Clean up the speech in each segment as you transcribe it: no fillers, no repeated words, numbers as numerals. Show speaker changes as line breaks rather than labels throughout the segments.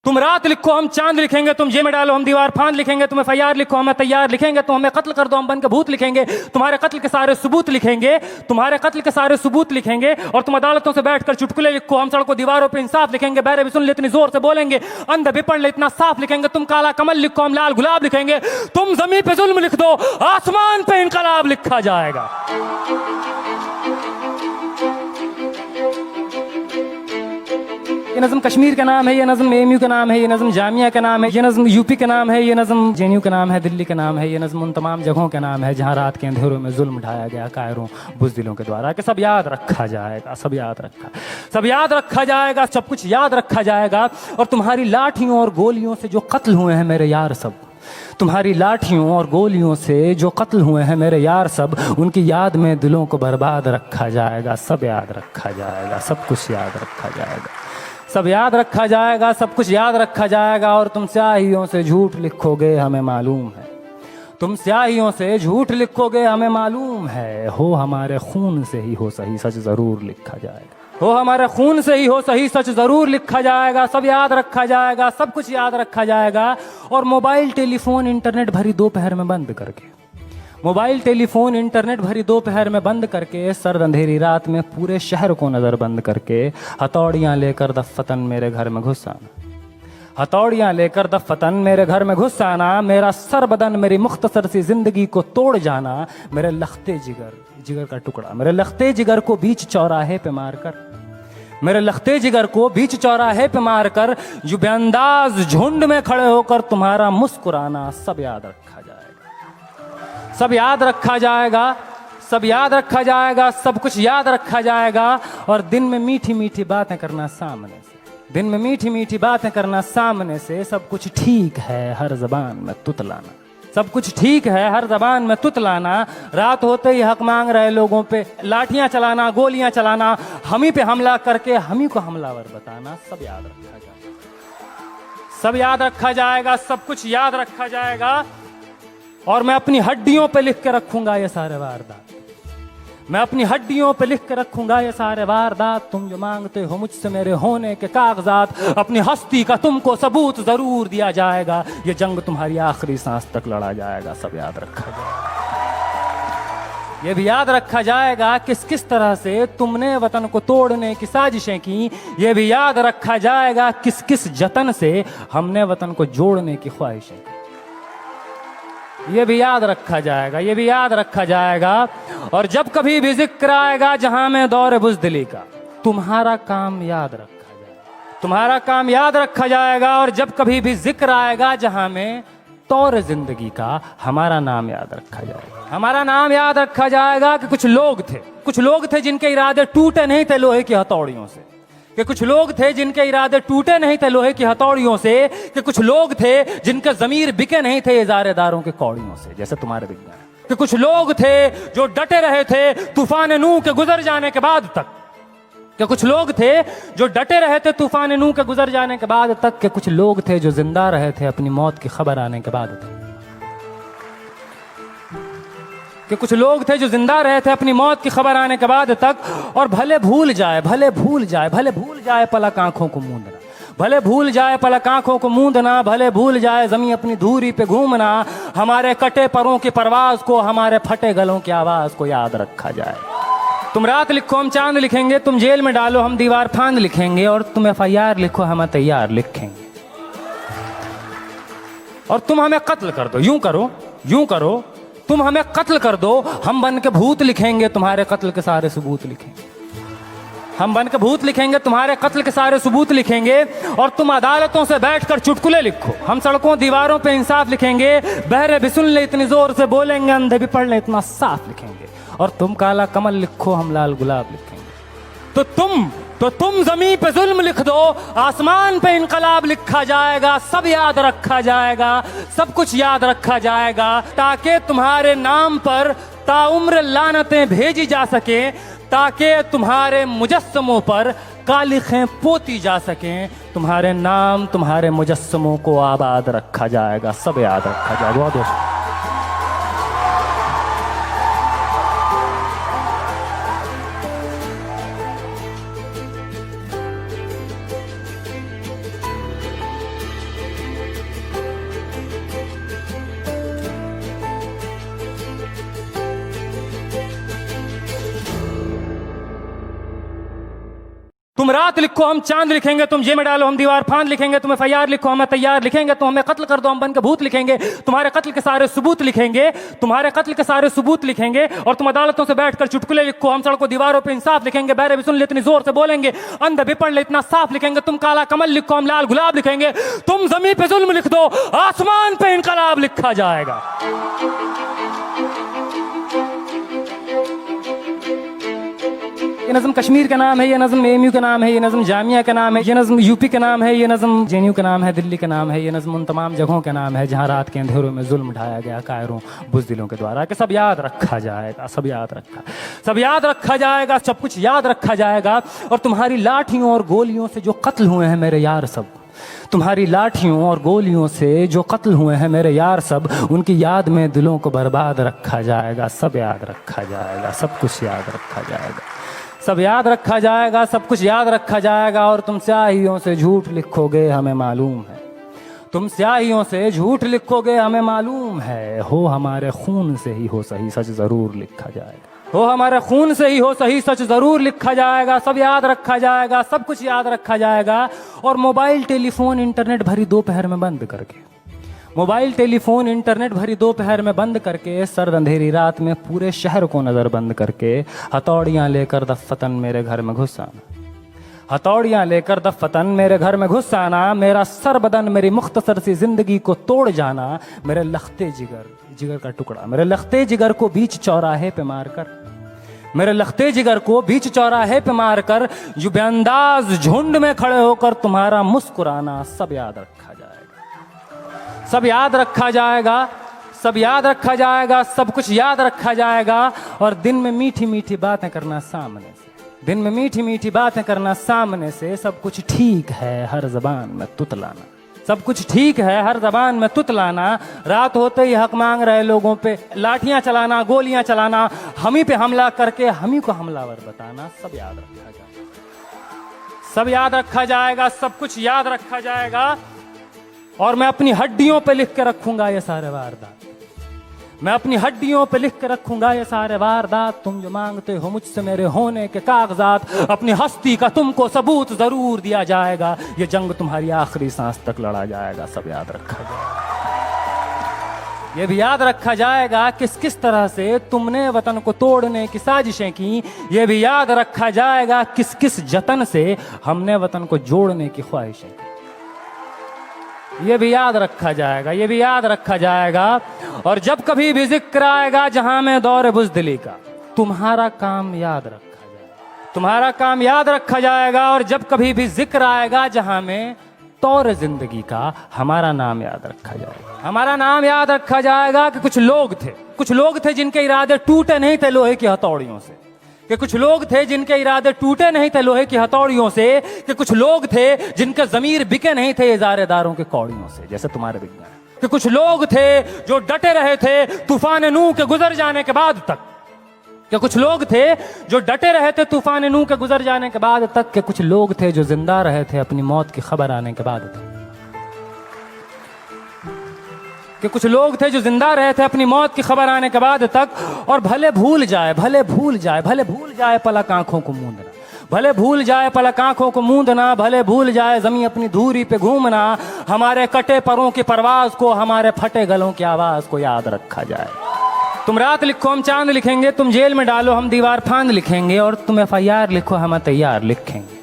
तुम रात लिखो हम चांद लिखेंगे, तुम जेल में डालो हम दीवार फांद लिखेंगे, तुम FIR लिखो हमें तैयार लिखेंगे, तुम हमें कत्ल कर दो हम बन के भूत लिखेंगे, तुम्हारे कत्ल के सारे सबूत लिखेंगे, तुम्हारे कत्ल के सारे सबूत लिखेंगे। और तुम अदालतों से बैठकर चुटकुले लिखो, हम सड़कों दीवारों पे इंसाफ लिखेंगे, बहरे भी सुन ले इतनी जोर से बोलेंगे, अंधे भी पढ़ ले इतना साफ लिखेंगे। तुम काला कमल लिखो हम लाल गुलाब लिखेंगे, तुम जमीन पे जुल्म लिख दो आसमान पे इनकलाब लिखा जाएगा। ये नज़म कश्मीर का नाम है, ये नज़म AMU का नाम है, ये नज़म जामिया का नाम है, ये नज़म UP का नाम है, ये नज़म JNU का नाम है, दिल्ली का नाम है, ये नज़म उन तमाम जगहों का नाम है जहाँ रात के अंधेरों में जुल्म ढाया गया कायरों बुज़दिलों के द्वारा। कि सब याद रखा जाएगा, सब याद रखा जाएगा, सब कुछ याद रखा जाएगा। और तुम्हारी लाठियों और गोलियों से जो कत्ल हुए हैं मेरे यार सब, तुम्हारी लाठियों और गोलियों से जो कत्ल हुए हैं मेरे यार सब, उनकी याद में दिलों को बर्बाद रखा जाएगा। सब याद रखा जाएगा, सब कुछ याद रखा जाएगा, सब याद रखा जाएगा, सब कुछ याद रखा जाएगा। और तुम स्याहियों से झूठ लिखोगे हमें मालूम है, तुम स्याहियों से झूठ लिखोगे हमें मालूम है। हो हमारे खून से ही हो सही सच जरूर लिखा जाएगा, हो हमारे खून से ही हो सही सच जरूर लिखा जाएगा। सब याद रखा जाएगा, सब कुछ याद रखा जाएगा। और मोबाइल टेलीफोन इंटरनेट भरी दोपहर में बंद करके, मोबाइल टेलीफोन इंटरनेट भरी दोपहर में बंद करके, सर्द अंधेरी रात में पूरे शहर को नजर बंद करके, हथौड़ियां लेकर दफ्फतन मेरे घर में घुस आना, हथौड़ियां लेकर दफ्फतन मेरे घर में घुस आना। मेरा सर बदन मेरी मुख्तसर सी जिंदगी को तोड़ जाना, मेरे लखते जिगर का टुकड़ा, मेरे लखते जिगर को बीच चौराहे पे मारकर, मेरे लखते जिगर को बीच चौराहे पे मारकर, जो बेअंदाज झुंड में खड़े होकर तुम्हारा मुस्कुराना। सब याद रखा जाएगा, सब याद रखा जाएगा, सब याद रखा जाएगा, सब कुछ याद रखा जाएगा। और दिन में मीठी मीठी बातें करना सामने से, दिन में मीठी मीठी बातें करना सामने से। सब कुछ ठीक है हर जबान में तुतलाना, सब कुछ ठीक है हर जबान में तुतलाना। रात होते ही हक मांग रहे लोगों पे लाठियां चलाना, गोलियां चलाना, हम ही पे हमला करके हम ही को हमलावर बताना। सब याद रखा जाएगा, सब याद रखा जाएगा, सब कुछ याद रखा जाएगा। और मैं अपनी हड्डियों पे लिख के रखूंगा ये सारे वारदात, मैं अपनी हड्डियों पे लिख के रखूंगा ये सारे वारदात। तुम जो मांगते हो मुझसे मेरे होने के कागजात, अपनी हस्ती का तुमको सबूत जरूर दिया जाएगा। ये जंग तुम्हारी आखिरी सांस तक लड़ा जाएगा। सब याद रखा जाएगा, ये भी याद रखा जाएगा किस किस तरह से तुमने वतन को तोड़ने की साजिशें की। ये भी याद रखा जाएगा किस किस जतन से हमने वतन को जोड़ने की ख्वाहिशें की। ये भी याद रखा जाएगा, ये भी याद रखा जाएगा। और जब कभी भी जिक्र आएगा जहां में दौर बुज़दिली का, तुम्हारा काम याद रखा जाएगा, तुम्हारा काम याद रखा जाएगा। और जब कभी भी जिक्र आएगा जहां में तौर जिंदगी का, हमारा नाम याद रखा जाएगा, हमारा नाम याद रखा जाएगा। कि कुछ लोग थे जिनके इरादे टूटे नहीं थे लोहे की हथौड़ियों से, कि कुछ लोग थे जिनके इरादे टूटे नहीं थे लोहे की हथौड़ियों से, कि कुछ लोग थे जिनके ज़मीर बिके नहीं थे इजारेदारों के कौड़ियों से, जैसे तुम्हारे बिक गए। कि कुछ लोग थे जो डटे रहे थे तूफान नूह के गुजर जाने के बाद तक, कि कुछ लोग थे जो डटे रहे थे तूफान नूह के गुजर जाने के बाद तक, कि कुछ लोग थे जो जिंदा रहे थे अपनी मौत की खबर आने के बाद तक, कि कुछ लोग थे जो जिंदा रहे थे अपनी मौत की खबर आने के बाद तक। और भले भूल जाए पलक आंखों को मूंदना, भले भूल जाए पलक आंखों को मूंदना, भले भूल जाए जमीन अपनी धूरी पे घूमना। हमारे कटे परों की परवाज को, हमारे फटे गलों की आवाज को याद रखा जाए। तुम रात लिखो हम चांद लिखेंगे, तुम जेल में डालो हम दीवार फांद लिखेंगे, और तुम FIR लिखो हम तैयार लिखेंगे। और तुम हमें कत्ल कर दो, यूं करो तुम हमें कत्ल कर दो, हम बन के भूत लिखेंगे, तुम्हारे कत्ल के सारे सबूत लिखेंगे, हम बन के भूत लिखेंगे, तुम्हारे कत्ल के सारे सबूत लिखेंगे। और तुम अदालतों से बैठकर चुटकुले लिखो, हम सड़कों दीवारों पे इंसाफ लिखेंगे, बहरे भी सुन ले इतनी जोर से बोलेंगे, अंधे भी पढ़ ले इतना साफ लिखेंगे। और तुम काला कमल लिखो हम लाल गुलाब लिखेंगे। तो तुम जमीन पे जुल्म लिख दो, आसमान पे इनकलाब लिखा जाएगा। सब याद रखा जाएगा, सब कुछ याद रखा जाएगा, ताकि तुम्हारे नाम पर ताउम्र लानतें भेजी जा सके, ताकि तुम्हारे मुजस्समों पर कालिखें पोती जा सकें। तुम्हारे नाम, तुम्हारे मुजस्समों को आबाद रखा जाएगा। सब याद रखा जाएगा। बहुत बहुत तुम रात लिखो हम चांद लिखेंगे, तुम जेल में डालो हम दीवार फांद लिखेंगे, तुम FIR लिखो हमें तैयार लिखेंगे, तुम हमें कत्ल कर दो हम बन के भूत लिखेंगे, तुम्हारे कत्ल के सारे सबूत लिखेंगे, तुम्हारे कत्ल के सारे सबूत लिखेंगे। और तुम अदालतों से बैठकर चुटकुले लिखो, हम सड़कों दीवारों पे इंसाफ लिखेंगे, बहरे भी सुन ले इतनी जोर से बोलेंगे, अंधे भी पढ़ ले इतना साफ लिखेंगे, तुम काला कमल लिखो हम लाल गुलाब लिखेंगे, तुम जमीन पे जुल्म लिख दो आसमान पे इनकलाब लिखा जाएगा। ये नज़म कश्मीर का नाम है, ये नज़म AMU का नाम है, ये नज़म जामिया का नाम है, ये नज़म UP का नाम है, ये नज़म JNU का नाम है, दिल्ली का नाम है, ये नज़म उन तमाम जगहों का नाम है जहाँ रात के अंधेरों में जुल्म ढाया गया कायरों बुज़दिलों के द्वारा। कि सब याद रखा जाएगा, सब याद रखा जाएगा, सब कुछ याद रखा जाएगा। और तुम्हारी लाठियों और गोलियों से जो कत्ल हुए हैं मेरे यार सब, तुम्हारी लाठियों और गोलियों से जो कत्ल हुए हैं मेरे यार सब, उनकी याद में दिलों को बर्बाद रखा जाएगा। सब याद रखा जाएगा, सब कुछ याद रखा जाएगा, सब याद रखा जाएगा, सब कुछ याद रखा जाएगा। और तुम स्याहियों से झूठ लिखोगे हमें मालूम है, तुम स्याहियों से झूठ लिखोगे हमें मालूम है, हो हमारे खून से ही हो सही सच जरूर लिखा जाएगा, हो हमारे खून से ही हो सही सच जरूर लिखा जाएगा। सब याद रखा जाएगा, सब कुछ याद रखा जाएगा। और मोबाइल टेलीफोन इंटरनेट भरी दोपहर में बंद करके, मोबाइल टेलीफोन इंटरनेट भरी दोपहर में बंद करके, सर्द अंधेरी रात में पूरे शहर को नजर बंद करके, हथौड़ियां लेकर दफ्फतन मेरे घर में घुस आना, हथौड़ियां लेकर दफ्फतन मेरे घर में घुस आना, मेरा सर बदन मेरी मुख्तसर सी जिंदगी को तोड़ जाना, मेरे लखते जिगर का टुकड़ा, मेरे लखते जिगर को बीच चौराहे पे मारकर, मेरे लखते जिगर को बीच चौराहे पे मारकर, जो बेअंदाज झुंड में खड़े होकर तुम्हारा मुस्कुराना, सब याद रखा जाएगा, सब याद रखा जाएगा, सब याद रखा जाएगा, सब कुछ याद रखा जाएगा। और दिन में मीठी मीठी बातें करना सामने से, दिन में मीठी मीठी बातें करना सामने से, सब कुछ ठीक है हर जबान में तुतलाना, सब कुछ ठीक है हर जबान में तुतलाना। रात होते ही हक मांग रहे लोगों पे लाठियां चलाना, गोलियां चलाना, हम ही पे हमला करके हम ही को हमलावर बताना, सब याद रखा जाएगा, सब याद रखा जाएगा, सब कुछ याद रखा जाएगा। और मैं अपनी हड्डियों पे लिख के रखूंगा ये सारे वारदात, मैं अपनी हड्डियों पे लिख के रखूंगा ये सारे वारदात। तुम जो मांगते हो मुझसे मेरे होने के कागजात, अपनी हस्ती का तुमको सबूत जरूर दिया जाएगा, ये जंग तुम्हारी आखिरी सांस तक लड़ा जाएगा। सब याद रखा जाएगा, ये भी याद रखा जाएगा किस किस तरह से तुमने वतन को तोड़ने की साजिशें की, ये भी याद रखा जाएगा किस किस जतन से हमने वतन को जोड़ने की ख्वाहिशें की, ये भी याद रखा जाएगा, ये भी याद रखा जाएगा। और जब कभी भी जिक्र आएगा जहां में दौर बुज़दिली का, तुम्हारा काम याद रखा जाएगा, तुम्हारा काम याद रखा जाएगा। और जब कभी भी जिक्र आएगा जहां में तौर जिंदगी का, हमारा नाम याद रखा जाएगा, हमारा नाम याद रखा जाएगा। कि कुछ लोग थे जिनके इरादे टूटे नहीं थे लोहे की हथौड़ियों से, कि कुछ लोग थे जिनके इरादे टूटे नहीं थे लोहे की हथौड़ियों से, कि कुछ लोग थे जिनके ज़मीर बिके नहीं थे इज़ारेदारों के कौड़ियों से, जैसे तुम्हारे बिक गए। कि कुछ लोग थे जो डटे रहे थे तूफान नूह के गुजर जाने के बाद तक, कि कुछ लोग थे जो डटे रहे थे तूफान नूह के गुजर जाने के बाद तक, कि कुछ लोग थे जो जिंदा रहे थे अपनी मौत की खबर आने के बाद तक, कि कुछ लोग थे जो जिंदा रहे थे अपनी मौत की खबर आने के बाद तक। और भले भूल जाए पलक आंखों को मूंदना, भले भूल जाए पलक आंखों को मूंदना, भले भूल जाए जमीन अपनी धूरी पे घूमना, हमारे कटे परों की परवाज को, हमारे फटे गलों की आवाज को याद रखा जाए। तुम रात लिखो हम चांद लिखेंगे, तुम जेल में डालो हम दीवार फांद लिखेंगे, और तुम FIR लिखो हम तैयार लिखेंगे।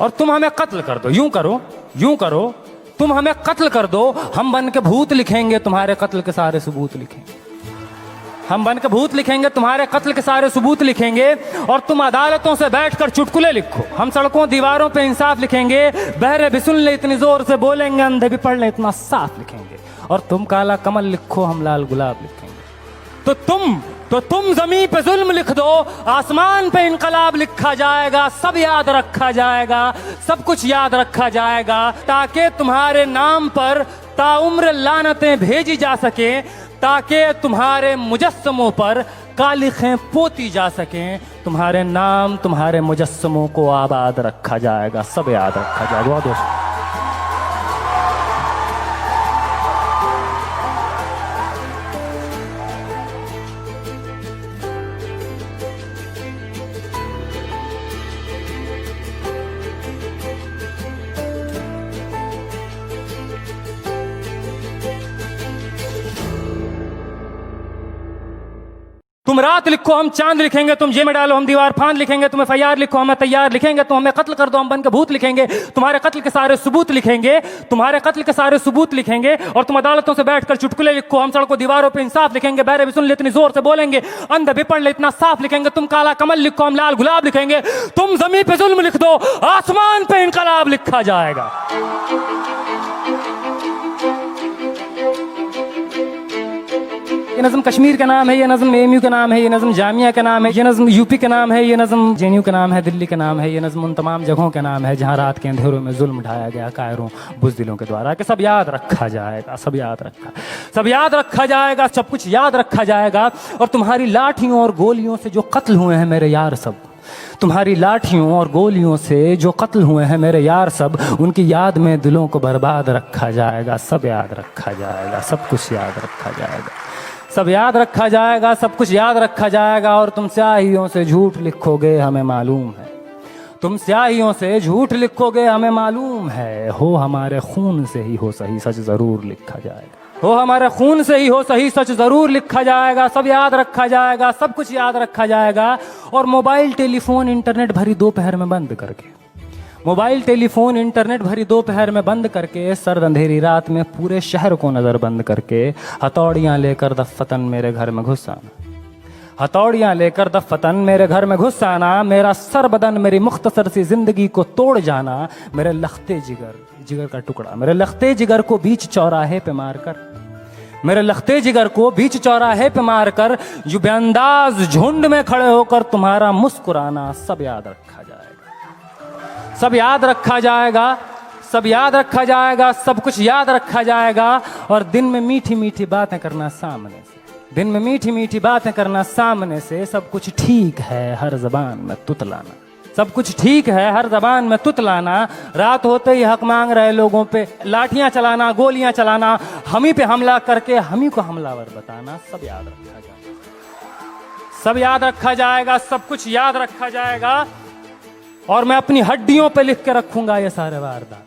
और तुम हमें कत्ल कर दो, यूं करो तुम हमें कत्ल कर दो, हम बन के भूत लिखेंगे, तुम्हारे कत्ल के सारे सबूत लिखेंगे, हम बन के भूत लिखेंगे, तुम्हारे कत्ल के सारे सबूत लिखेंगे। और तुम अदालतों से बैठकर चुटकुले लिखो, हम सड़कों दीवारों पे इंसाफ लिखेंगे, बहरे भी सुन ले इतनी जोर से बोलेंगे, अंधे भी पढ़ ले इतना साफ लिखेंगे। और तुम काला कमल लिखो हम लाल गुलाब लिखेंगे। तो तुम जमीन पे जुल्म लिख दो, आसमान पे इनकलाब लिखा जाएगा। सब याद रखा जाएगा, सब कुछ याद रखा जाएगा, ताकि तुम्हारे नाम पर ताउम्र लानतें भेजी जा सके, ताकि तुम्हारे मुजस्समों पर कालिखें पोती जा सकें, तुम्हारे नाम तुम्हारे मुजस्समों को आबाद रखा जाएगा। सब याद रखा जाएगा दोस्तों। तुम रात लिखो हम चांद लिखेंगे, तुम जेल में डालो हम दीवार फांद लिखेंगे, तुम FIR लिखो हमें तैयार लिखेंगे, तुम हमें कत्ल कर दो हम बन के भूत लिखेंगे, तुम्हारे कत्ल के सारे सबूत लिखेंगे, तुम्हारे कत्ल के सारे सबूत लिखेंगे। और तुम अदालतों से बैठकर चुटकुले लिखो, हम सड़कों दीवारों पे इंसाफ लिखेंगे, बहरे भी सुन ले इतनी जोर से बोलेंगे, अंधे भी पढ़ ले इतना साफ लिखेंगे, तुम काला कमल लिखो हम लाल गुलाब लिखेंगे, तुम जमीन पे जुल्म लिख दो आसमान पे इनकलाब लिखा जाएगा। ये नज़म कश्मीर का नाम है, ये नज़म AMU का नाम है, ये नज़म जामिया का नाम है, ये नज़म UP का नाम है, ये नज़म JNU का नाम है, दिल्ली का नाम है, ये नज़म उन तमाम जगहों का नाम है जहाँ रात के अंधेरों में जुल्म ढाया गया कायरों बुज़दिलों के द्वारा। कि सब याद रखा जाएगा, सब याद रखा जाएगा, सब कुछ याद रखा जाएगा। और तुम्हारी लाठियों और गोलियों से जो कत्ल हुए हैं मेरे यार सब, तुम्हारी लाठियों और गोलियों से जो कत्ल हुए हैं मेरे यार सब, उनकी याद में दिलों को बर्बाद रखा जाएगा। सब याद रखा जाएगा, सब कुछ याद रखा जाएगा, सब याद रखा जाएगा, सब कुछ याद रखा जाएगा। और तुम स्याहियों से झूठ लिखोगे हमें मालूम है, तुम स्याहियों से झूठ लिखोगे हमें मालूम है, हो हमारे खून से ही हो सही सच जरूर लिखा जाएगा, हो हमारे खून से ही हो सही सच जरूर लिखा जाएगा। सब याद रखा जाएगा, सब कुछ याद रखा जाएगा। और मोबाइल टेलीफोन इंटरनेट भरी दोपहर में बंद करके, मोबाइल टेलीफोन इंटरनेट भरी दोपहर में बंद करके, सर्द अंधेरी रात में पूरे शहर को नजर बंद करके, हथौड़ियां लेकर दफ्फतन मेरे घर में घुस आना, हथौड़ियां लेकर दफ्फतन मेरे घर में घुस आना, मेरा सर बदन मेरी मुख्तसर सी जिंदगी को तोड़ जाना, मेरे लखते जिगर का टुकड़ा, मेरे लखते जिगर को बीच चौराहे पे मारकर, मेरे लखते जिगर को बीच चौराहे पे मारकर, जो बेअंदाज झुंड में खड़े होकर तुम्हारा मुस्कुराना, सब याद रखा जाएगा, सब याद रखा जाएगा, सब याद रखा जाएगा, सब कुछ याद रखा जाएगा। और दिन में मीठी मीठी बातें करना सामने से, दिन में मीठी मीठी बातें करना सामने से, सब कुछ ठीक है हर जबान में तुतलाना, सब कुछ ठीक है हर जबान में तुतलाना, रात होते ही हक मांग रहे लोगों पे लाठियां चलाना, गोलियां चलाना, हम ही पे हमला करके हम ही को हमलावर बताना, सब याद रखा जाएगा, सब याद रखा जाएगा, सब कुछ याद रखा जाएगा। और मैं अपनी हड्डियों पे लिख के रखूंगा ये सारे वारदात,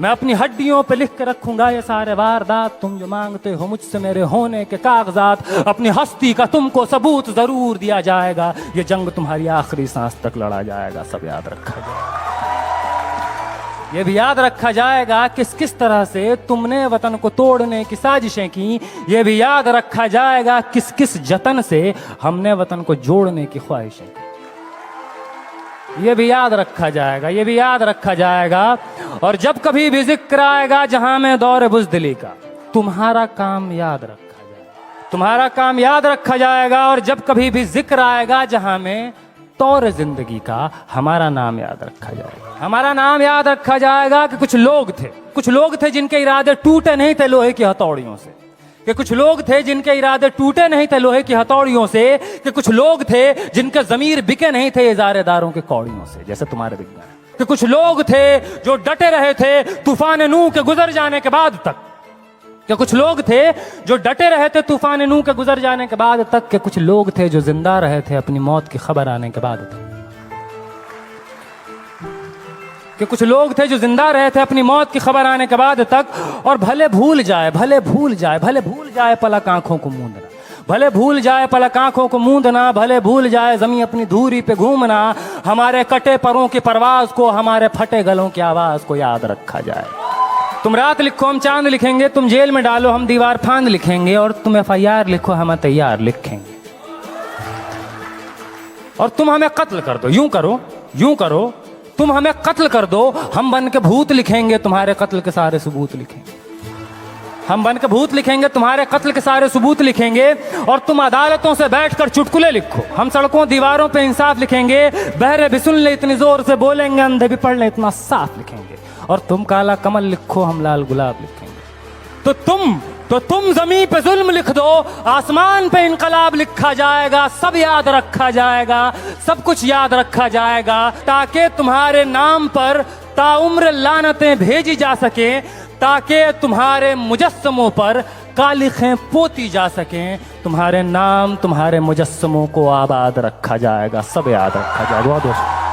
मैं अपनी हड्डियों पे लिख के रखूंगा ये सारे वारदात। तुम जो मांगते हो मुझसे मेरे होने के कागजात, अपनी हस्ती का तुमको सबूत जरूर दिया जाएगा, ये जंग तुम्हारी आखिरी सांस तक लड़ा जाएगा, सब याद रखा जाएगा। ये भी याद रखा जाएगा किस किस तरह से तुमने वतन को तोड़ने की साजिशें की, ये भी याद रखा जाएगा किस किस जतन से हमने वतन को जोड़ने की ख्वाहिशें की, ये भी याद रखा जाएगा, ये भी याद रखा जाएगा। और जब कभी भी जिक्र आएगा जहां में दौर बुज़दिली का, तुम्हारा काम याद रखा जाएगा, तुम्हारा काम याद रखा जाएगा। और जब कभी भी जिक्र आएगा जहां में तौर जिंदगी का, हमारा नाम याद रखा जाएगा, हमारा नाम याद रखा जाएगा। कि कुछ लोग थे जिनके इरादे टूटे नहीं थे लोहे की हथौड़ियों से, कि कुछ लोग थे जिनके इरादे टूटे नहीं थे लोहे की हथौड़ियों से, कि कुछ लोग थे जिनके ज़मीर बिके नहीं थे इज़ारेदारों के कौड़ियों से, जैसे तुम्हारे बिक गए। कि कुछ लोग थे जो डटे रहे थे तूफान नूह के गुजर जाने के बाद तक, कि कुछ लोग थे जो डटे रहे थे तूफान नूह के गुजर जाने के बाद तक, कि कुछ लोग थे जो जिंदा रहे थे अपनी मौत की खबर आने के बाद तक, कि कुछ लोग थे जो जिंदा रहे थे अपनी मौत की खबर आने के बाद तक। और भले भूल जाए पलक आंखों को मूंदना, भले भूल जाए पलक आंखों को मूंदना, भले भूल जाए जमीन अपनी धूरी पे घूमना, हमारे कटे परों की परवाज को, हमारे फटे गलों की आवाज को याद रखा जाए। तुम रात लिखो हम चांद लिखेंगे, तुम जेल में डालो हम दीवार फांद लिखेंगे, और तुम FIR लिखो हम तैयार लिखेंगे। और तुम हमें कत्ल कर दो, यूं करो तुम हमें कत्ल कर दो, हम बन के भूत लिखेंगे, तुम्हारे कत्ल के सारे सबूत लिखेंगे, हम बन के भूत लिखेंगे, तुम्हारे कत्ल के सारे सबूत लिखेंगे। और तुम अदालतों से बैठकर चुटकुले लिखो, हम सड़कों दीवारों पे इंसाफ लिखेंगे, बहरे भी सुन ले इतनी जोर से बोलेंगे, अंधे भी पढ़ ले इतना साफ लिखेंगे। और तुम काला कमल लिखो हम लाल गुलाब लिखेंगे। तो तुम जमीन पे जुल्म लिख दो, आसमान पे इनकलाब लिखा जाएगा, सब याद रखा जाएगा, सब कुछ याद रखा जाएगा, ताकि तुम्हारे नाम पर ताउम्र लानतें भेजी जा सके, ताकि तुम्हारे मुजस्समों पर कालिखें पोती जा सकें, तुम्हारे नाम तुम्हारे मुजस्समों को आबाद रखा जाएगा, सब याद रखा जाएगा।